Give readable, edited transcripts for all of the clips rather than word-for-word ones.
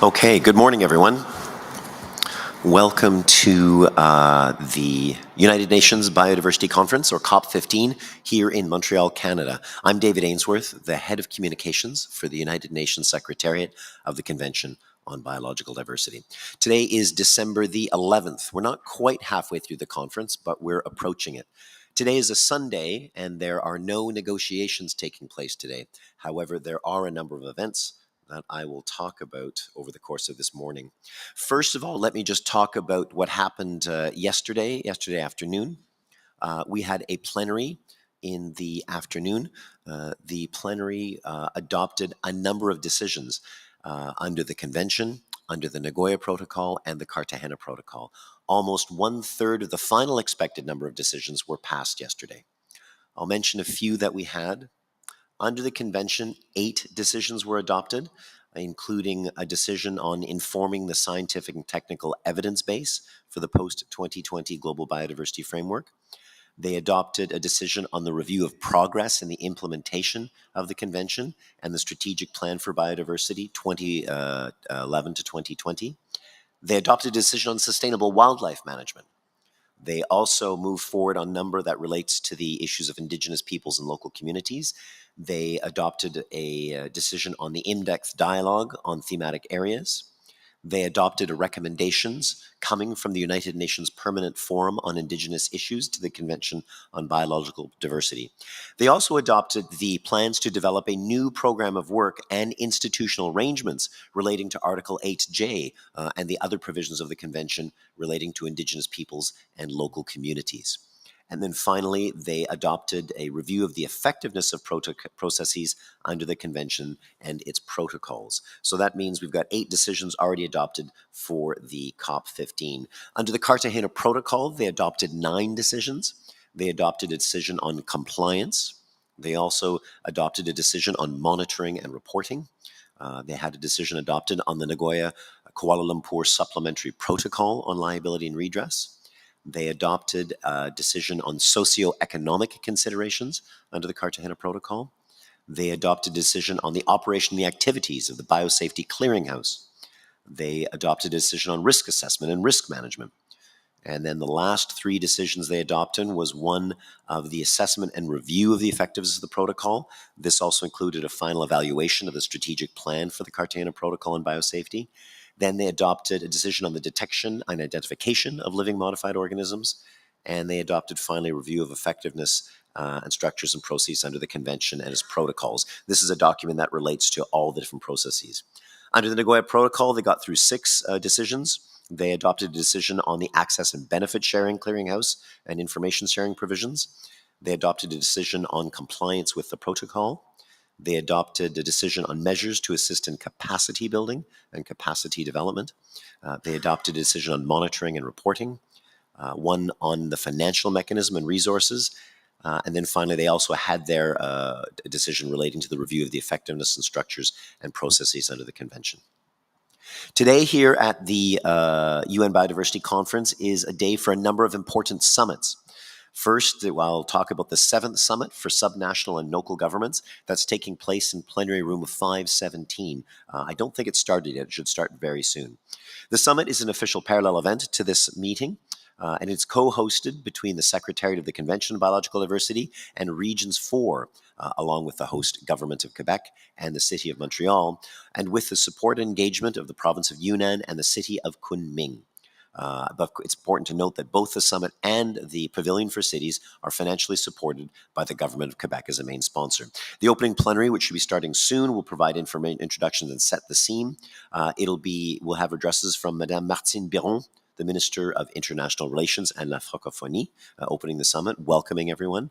Okay, good morning, everyone. Welcome to the United Nations Biodiversity Conference, or COP15, here in Montreal, Canada. I'm David Ainsworth, the Head of Communications for the United Nations Secretariat of the Convention on Biological Diversity. Today is December the 11th. We're not quite halfway through the conference, but we're approaching it. Today is a Sunday, and there are no negotiations taking place today. However, there are a number of events that I will talk about over the course of this morning. First of all, let me just talk about what happened yesterday afternoon. We had a plenary in the afternoon. The plenary adopted a number of decisions under the convention, under the Nagoya Protocol, and the Cartagena Protocol. Almost 1/3 of the final expected number of decisions were passed yesterday. I'll mention a few that we had. Under the convention, 8 decisions were adopted, including a decision on informing the scientific and technical evidence base for the post-2020 Global Biodiversity Framework. They adopted a decision on the review of progress in the implementation of the convention and the Strategic Plan for Biodiversity 2011 to 2020. They adopted a decision on sustainable wildlife management. They also move forward on a number that relates to the issues of Indigenous peoples and local communities. They adopted a decision on the in-depth dialogue on thematic areas. They adopted recommendations coming from the United Nations Permanent Forum on Indigenous Issues to the Convention on Biological Diversity. They also adopted the plans to develop a new program of work and institutional arrangements relating to Article 8J and the other provisions of the Convention relating to Indigenous peoples and local communities. And then finally, they adopted a review of the effectiveness of processes under the convention and its protocols. So that means we've got 8 decisions already adopted for the COP15. Under the Cartagena Protocol, they adopted 9 decisions. They adopted a decision on compliance. They also adopted a decision on monitoring and reporting. They had a decision adopted on the Nagoya Kuala Lumpur Supplementary Protocol on liability and redress. They adopted a decision on socioeconomic considerations under the Cartagena Protocol. They adopted a decision on the operation and the activities of the Biosafety Clearinghouse. They adopted a decision on risk assessment and risk management. And then the last 3 decisions they adopted was one of the assessment and review of the effectiveness of the protocol. This also included a final evaluation of the strategic plan for the Cartagena Protocol on biosafety. Then they adopted a decision on the detection and identification of living modified organisms. And they adopted finally a review of effectiveness and structures and processes under the convention and its protocols. This is a document that relates to all the different processes. Under the Nagoya Protocol, they got through 6 decisions. They adopted a decision on the access and benefit sharing clearinghouse and information sharing provisions. They adopted a decision on compliance with the protocol. They adopted a decision on measures to assist in capacity building and capacity development. They adopted a decision on monitoring and reporting, one on the financial mechanism and resources. And then finally, they also had their decision relating to the review of the effectiveness and structures and processes under the convention. Today here at the UN Biodiversity Conference is a day for a number of important summits. First, I'll talk about the 7th Summit for Subnational and Local Governments that's taking place in Plenary Room 517. I don't think it started yet. It should start very soon. The summit is an official parallel event to this meeting, and it's co-hosted between the Secretariat of the Convention on Biological Diversity and Regions 4, along with the host government of Quebec and the City of Montreal, and with the support and engagement of the province of Yunnan and the City of Kunming. But it's important to note that both the summit and the Pavilion for Cities are financially supported by the government of Quebec as a main sponsor. The opening plenary, which should be starting soon, will provide introductions and set the scene. We'll have addresses from Madame Martine Biron, the Minister of International Relations and La Francophonie, opening the summit, welcoming everyone.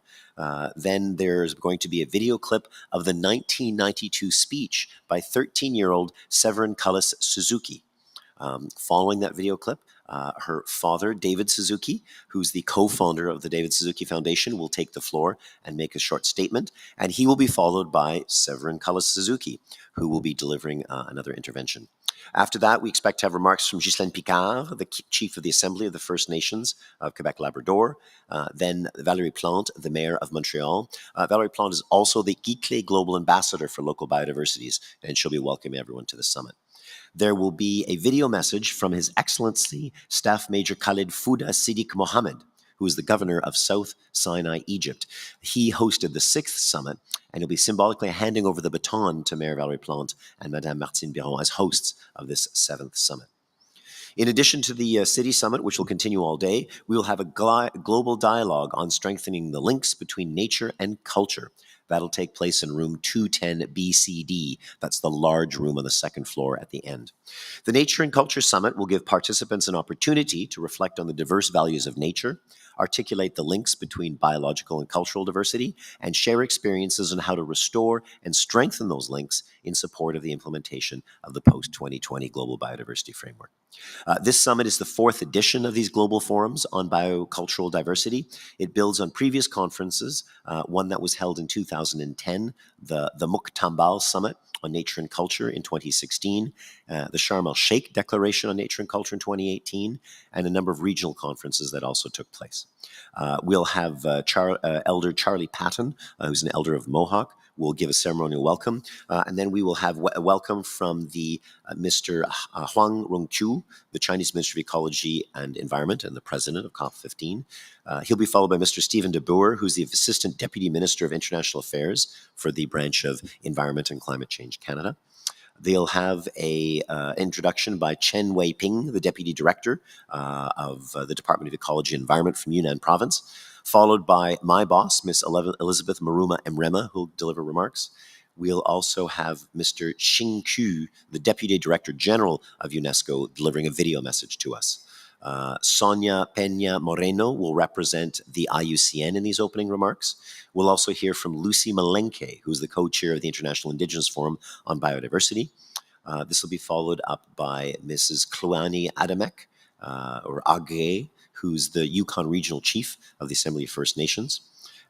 Then there's going to be a video clip of the 1992 speech by 13-year-old Severin Cullis Suzuki. Following that video clip, her father, David Suzuki, who's the co-founder of the David Suzuki Foundation, will take the floor and make a short statement, and he will be followed by Severin Cullis Suzuki, who will be delivering another intervention. After that, we expect to have remarks from Ghislaine Picard, the Chief of the Assembly of the First Nations of Quebec-Labrador, then Valérie Plante, the Mayor of Montreal. Valérie Plante is also the Guy Clé Global Ambassador for Local Biodiversities, and she'll be welcoming everyone to the summit. There will be a video message from His Excellency Staff Major Khalid Fouda Siddiq Mohammed, who is the governor of South Sinai, Egypt. He hosted the 6th summit, and he'll be symbolically handing over the baton to Mayor Valérie Plante and Madame Martine Biron as hosts of this 7th summit. In addition to the City Summit, which will continue all day, we will have a global dialogue on strengthening the links between nature and culture. That'll take place in room 210 BCD. That's the large room on the 2nd floor at the end. The Nature and Culture Summit will give participants an opportunity to reflect on the diverse values of nature, articulate the links between biological and cultural diversity, and share experiences on how to restore and strengthen those links in support of the implementation of the post-2020 Global Biodiversity Framework. This summit is the 4th edition of these global forums on biocultural diversity. It builds on previous conferences, one that was held in 2010, the Mukhtambal Summit on Nature and Culture in 2016, the Sharm el-Sheikh Declaration on Nature and Culture in 2018, and a number of regional conferences that also took place. We'll have Elder Charlie Patton, who's an elder of Mohawk, will give a ceremonial welcome. And then we will have a welcome from the Mr. Huang Rongqiu, the Chinese Minister of Ecology and Environment and the president of COP15. He'll be followed by Mr. Stephen de Boer, who's the Assistant Deputy Minister of International Affairs for the branch of Environment and Climate Change Canada. They'll have an introduction by Chen Wei-ping, the Deputy Director of the Department of Ecology and Environment from Yunnan Province, followed by my boss, Miss Elizabeth Maruma Emrema, who'll deliver remarks. We'll also have Mr. Xing Qu, the Deputy Director General of UNESCO, delivering a video message to us. Sonia Peña Moreno will represent the IUCN in these opening remarks. We'll also hear from Lucy Malenke, who's the co-chair of the International Indigenous Forum on Biodiversity. This will be followed up by Mrs. Kluani Adamek, or Agre, who's the Yukon Regional Chief of the Assembly of First Nations.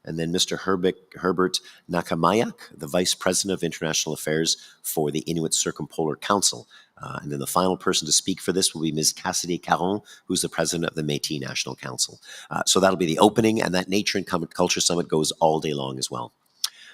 And then Mr. Herbert Nakamayak, the Vice President of International Affairs for the Inuit Circumpolar Council. And then the final person to speak for this will be Ms. Cassidy Caron, who's the President of the Métis National Council. So that'll be the opening, and that Nature and Culture Summit goes all day long as well.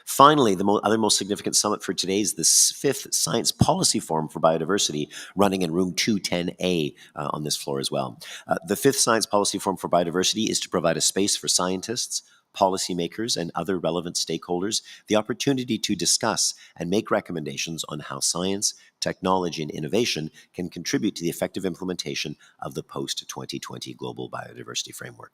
Finally, the other most significant summit for today is the 5th Science Policy Forum for Biodiversity, running in room 210A on this floor as well. The 5th Science Policy Forum for Biodiversity is to provide a space for scientists, policymakers, and other relevant stakeholders the opportunity to discuss and make recommendations on how science, technology, and innovation can contribute to the effective implementation of the post-2020 Global Biodiversity Framework.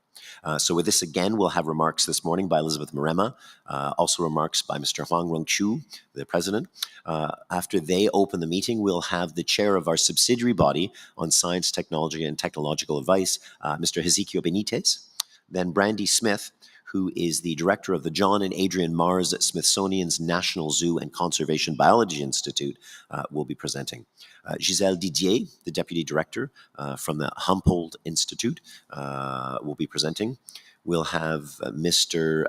So with this again, we'll have remarks this morning by Elizabeth Marema, also remarks by Mr. Huang Rongqiu, the president. After they open the meeting, we'll have the chair of our subsidiary body on science, technology, and technological advice, Mr. Hezekiah Benitez. Then Brandy Smith, who is the director of the John and Adrian Mars at Smithsonian's National Zoo and Conservation Biology Institute, will be presenting. Giselle Didier, the deputy director from the Humboldt Institute, will be presenting. We'll have Mr.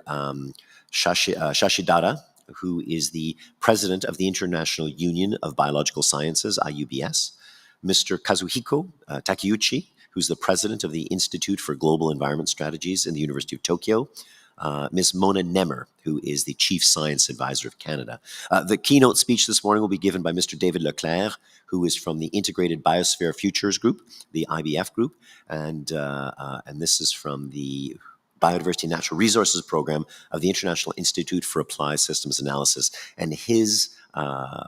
Shashidara, who is the president of the International Union of Biological Sciences, IUBS. Mr. Kazuhiko Takeuchi, who's the president of the Institute for Global Environment Strategies in the University of Tokyo. Ms. Mona Nemmer, who is the Chief Science Advisor of Canada. The keynote speech this morning will be given by Mr. David Leclerc, who is from the Integrated Biosphere Futures Group, the IBF group, and this is from the Biodiversity and Natural Resources Program of the International Institute for Applied Systems Analysis. And his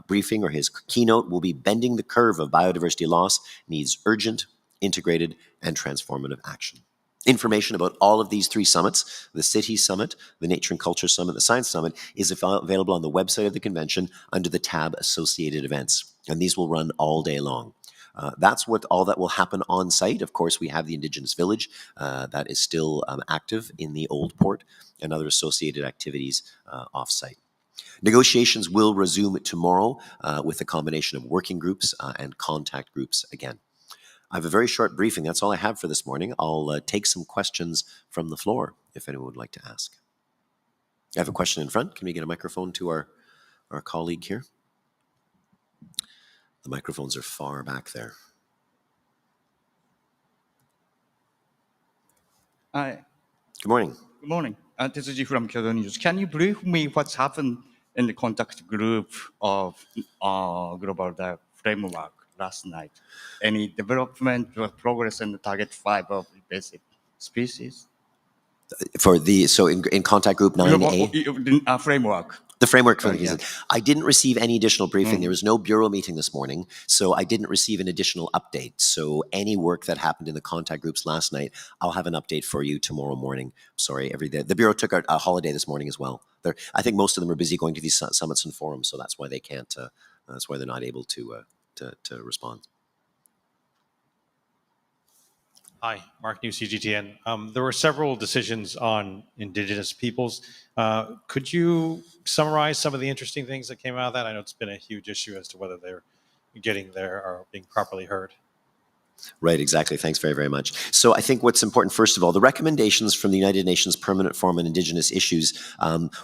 briefing or his keynote will be Bending the Curve of Biodiversity Loss Needs Urgent, Integrated, and Transformative Action. Information about all of these 3 summits, the City Summit, the Nature and Culture Summit, the Science Summit, is available on the website of the convention under the tab Associated Events. And these will run all day long. That's all that will happen on site. Of course, we have the Indigenous Village that is still active in the Old Port and other associated activities off-site. Negotiations will resume tomorrow with a combination of working groups and contact groups again. I have a very short briefing. That's all I have for this morning. I'll take some questions from the floor if anyone would like to ask. I have a question in front. Can we get a microphone to our colleague here? The microphones are far back there. Hi. Good morning. Good morning. This is Ji from Kyoto News. Can you brief me what's happened in the contact group of Global Framework? last night? Any development or progress in the target 5 of invasive species? In contact group 9A? Framework. The framework for the Yeah. I didn't receive any additional briefing. There was no bureau meeting this morning, so I didn't receive an additional update. So any work that happened in the contact groups last night, I'll have an update for you tomorrow morning. Sorry, every day. The bureau took a holiday this morning as well. I think most of them are busy going to these summits and forums, so that's why they can't. That's why they're not able to respond. Hi, Mark New, CGTN. There were several decisions on Indigenous peoples. Could you summarize some of the interesting things that came out of that? I know it's been a huge issue as to whether they're getting there or being properly heard. Right, exactly. Thanks very, very much. So I think what's important, first of all, the recommendations from the United Nations Permanent Forum on Indigenous Issues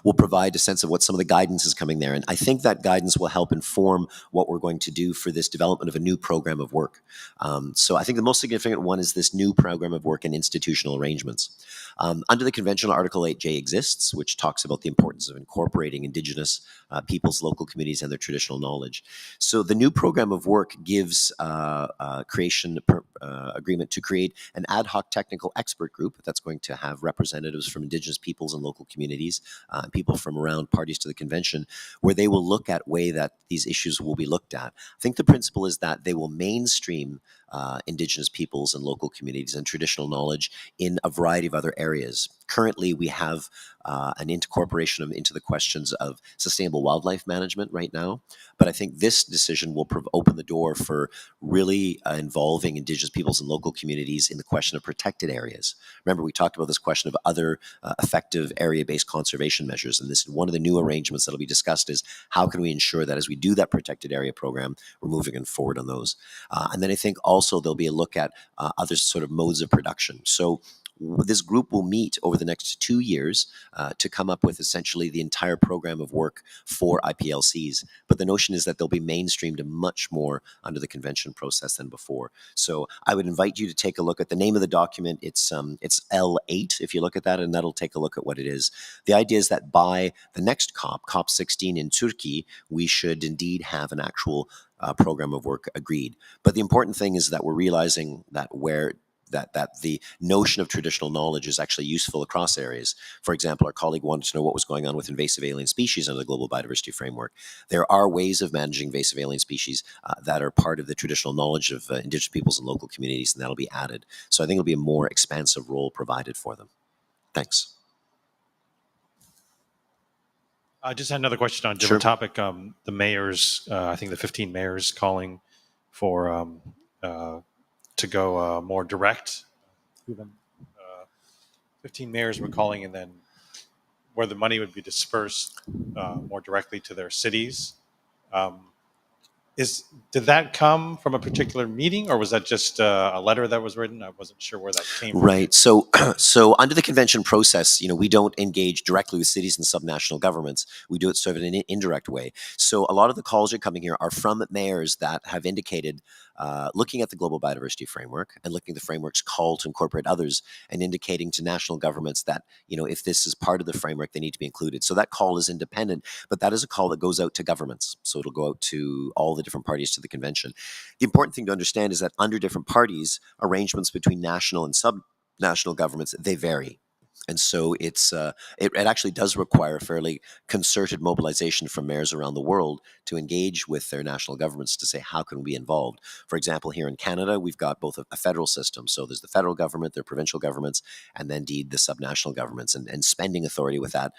will provide a sense of what some of the guidance is coming there. And I think that guidance will help inform what we're going to do for this development of a new program of work. So I think the most significant one is this new program of work and institutional arrangements. Under the Convention, Article 8J exists, which talks about the importance of incorporating Indigenous peoples, local communities, and their traditional knowledge. So the new program of work gives agreement to create an ad hoc technical expert group that's going to have representatives from Indigenous peoples and local communities, people from around parties to the convention, where they will look at way that these issues will be looked at. I think the principle is that they will mainstream Indigenous peoples and local communities and traditional knowledge in a variety of other areas. Currently, we have an incorporation into the questions of sustainable wildlife management right now, but I think this decision will open the door for really involving Indigenous peoples and local communities in the question of protected areas. Remember, we talked about this question of other effective area-based conservation measures, and this is one of the new arrangements that will be discussed is how can we ensure that as we do that protected area program, we're moving forward on those. And then I think also there'll be a look at other sort of modes of production. So this group will meet over the next 2 years to come up with essentially the entire program of work for IPLCs. But the notion is that they'll be mainstreamed much more under the convention process than before. So I would invite you to take a look at the name of the document. It's L8, if you look at that, and that'll take a look at what it is. The idea is that by the next COP 16 in Turkey, we should indeed have an actual program of work agreed. But the important thing is that we're realizing that that the notion of traditional knowledge is actually useful across areas. For example, our colleague wanted to know what was going on with invasive alien species under the Global Biodiversity Framework. There are ways of managing invasive alien species that are part of the traditional knowledge of Indigenous peoples and local communities, and that'll be added. So I think it'll be a more expansive role provided for them. Thanks. I just had another question on a different topic. The mayors, I think the 15 mayors calling for to go more direct. 15 mayors were calling, and then where the money would be dispersed more directly to their cities. Did that come from a particular meeting, or was that just a letter that was written? I wasn't sure where that came from. Right. So under the convention process, we don't engage directly with cities and subnational governments. We do it sort of in an indirect way. So a lot of the calls that are coming here are from mayors that have indicated, looking at the Global Biodiversity Framework and looking at the framework's call to incorporate others and indicating to national governments that, if this is part of the framework, they need to be included. So that call is independent, but that is a call that goes out to governments. So it'll go out to all the different parties to the convention. The important thing to understand is that under different parties, arrangements between national and subnational governments, they vary. And so it actually does require a fairly concerted mobilization from mayors around the world to engage with their national governments to say, how can we be involved? For example, here in Canada, we've got both a federal system. So there's the federal government, there are provincial governments, and then indeed the subnational governments. And spending authority with that,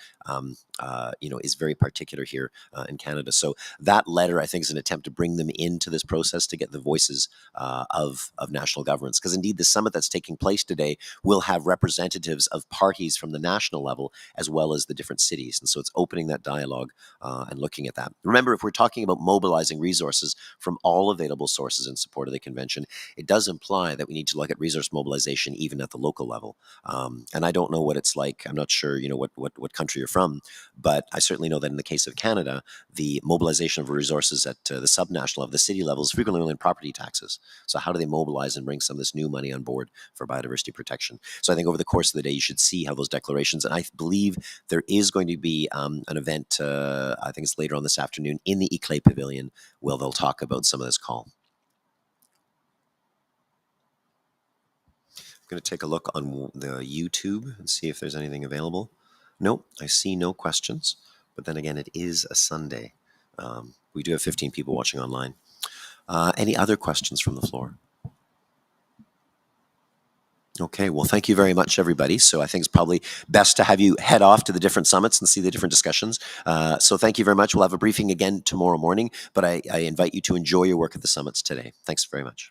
is very particular here in Canada. So that letter, I think, is an attempt to bring them into this process to get the voices of national governments. Because indeed, the summit that's taking place today will have representatives of parties from the national level as well as the different cities. And so it's opening that dialogue and looking at that. Remember, if we're talking about mobilizing resources from all available sources in support of the convention, it does imply that we need to look at resource mobilization even at the local level. And I don't know what it's like. I'm not sure, what country you're from, but I certainly know that in the case of Canada, the mobilization of resources at the subnational level, the city level, is frequently only in property taxes. So how do they mobilize and bring some of this new money on board for biodiversity protection? So I think over the course of the day, you should see how those declarations, and I believe there is going to be an event, I think it's later on this afternoon, in the Eclay Pavilion, where they'll talk about some of this call. going to take a look on the YouTube and see if there's anything available. Nope, I see no questions. But then again, it is a Sunday. We do have 15 people watching online. Any other questions from the floor? Okay, well, thank you very much, everybody. So I think it's probably best to have you head off to the different summits and see the different discussions. So thank you very much. We'll have a briefing again tomorrow morning, but I invite you to enjoy your work at the summits today. Thanks very much.